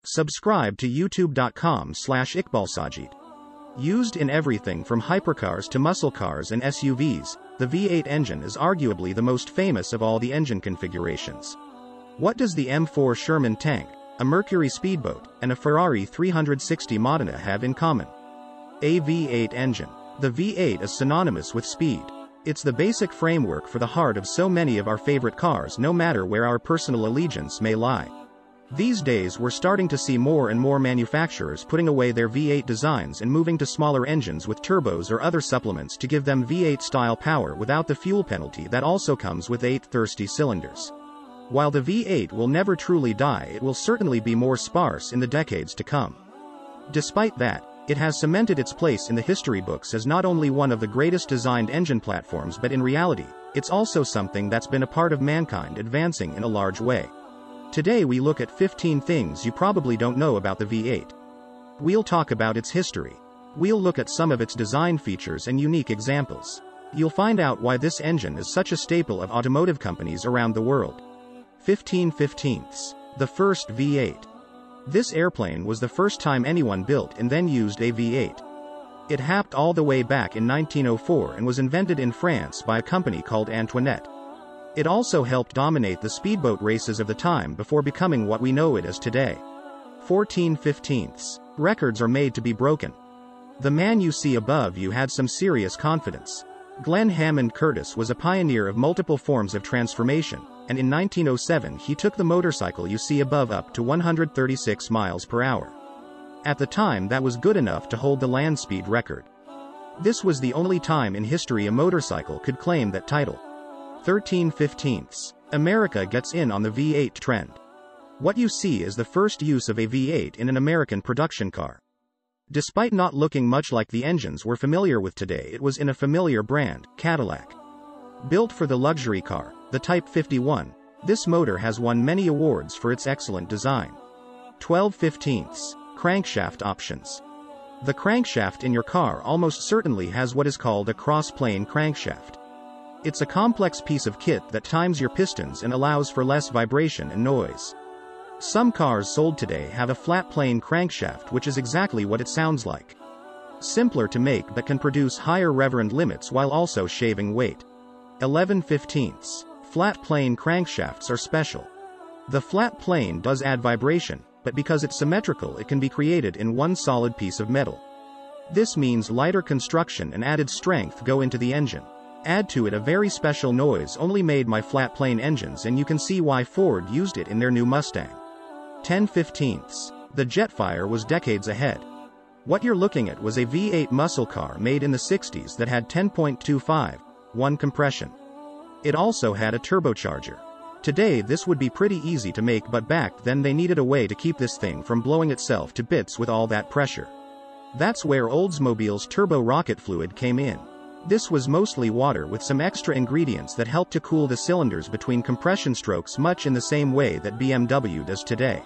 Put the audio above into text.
Subscribe to youtube.com/Iqbal Sajid. Used in everything from hypercars to muscle cars and SUVs, the V8 engine is arguably the most famous of all the engine configurations. What does the M4 Sherman tank, a Mercury speedboat, and a Ferrari 360 Modena have in common? A V8 engine. The V8 is synonymous with speed. It's the basic framework for the heart of so many of our favorite cars, no matter where our personal allegiance may lie. These days we're starting to see more and more manufacturers putting away their V8 designs and moving to smaller engines with turbos or other supplements to give them V8-style power without the fuel penalty that also comes with 8 thirsty cylinders. While the V8 will never truly die, it will certainly be more sparse in the decades to come. Despite that, it has cemented its place in the history books as not only one of the greatest designed engine platforms, but in reality, it's also something that's been a part of mankind advancing in a large way. Today we look at 15 things you probably don't know about the V8. We'll talk about its history. We'll look at some of its design features and unique examples. You'll find out why this engine is such a staple of automotive companies around the world. 15/15ths. The first V8. This airplane was the first time anyone built and then used a V8. It happened all the way back in 1904 and was invented in France by a company called Antoinette. It also helped dominate the speedboat races of the time before becoming what we know it as today. 14/15ths. Records are made to be broken. The man you see above you had some serious confidence. Glenn Hammond Curtis was a pioneer of multiple forms of transformation, and in 1907 he took the motorcycle you see above up to 136 miles per hour. At the time that was good enough to hold the land speed record. This was the only time in history a motorcycle could claim that title. 13/15ths. America gets in on the V8 trend. What you see is the first use of a V8 in an American production car. Despite not looking much like the engines we're familiar with today, it was in a familiar brand, Cadillac. Built for the luxury car, the Type 51, this motor has won many awards for its excellent design. 12/15ths. Crankshaft options. The crankshaft in your car almost certainly has what is called a cross-plane crankshaft. It's a complex piece of kit that times your pistons and allows for less vibration and noise. Some cars sold today have a flat plane crankshaft, which is exactly what it sounds like. Simpler to make but can produce higher reverend limits while also shaving weight. 11/15ths. Flat plane crankshafts are special. The flat plane does add vibration, but because it's symmetrical it can be created in one solid piece of metal. This means lighter construction and added strength go into the engine. Add to it a very special noise only made by flat plane engines, and you can see why Ford used it in their new Mustang. 10/15ths. The Jetfire was decades ahead. What you're looking at was a V8 muscle car made in the 60s that had 10.25:1 compression. It also had a turbocharger. Today this would be pretty easy to make, but back then they needed a way to keep this thing from blowing itself to bits with all that pressure. That's where Oldsmobile's turbo rocket fluid came in. This was mostly water with some extra ingredients that helped to cool the cylinders between compression strokes, much in the same way that BMW does today.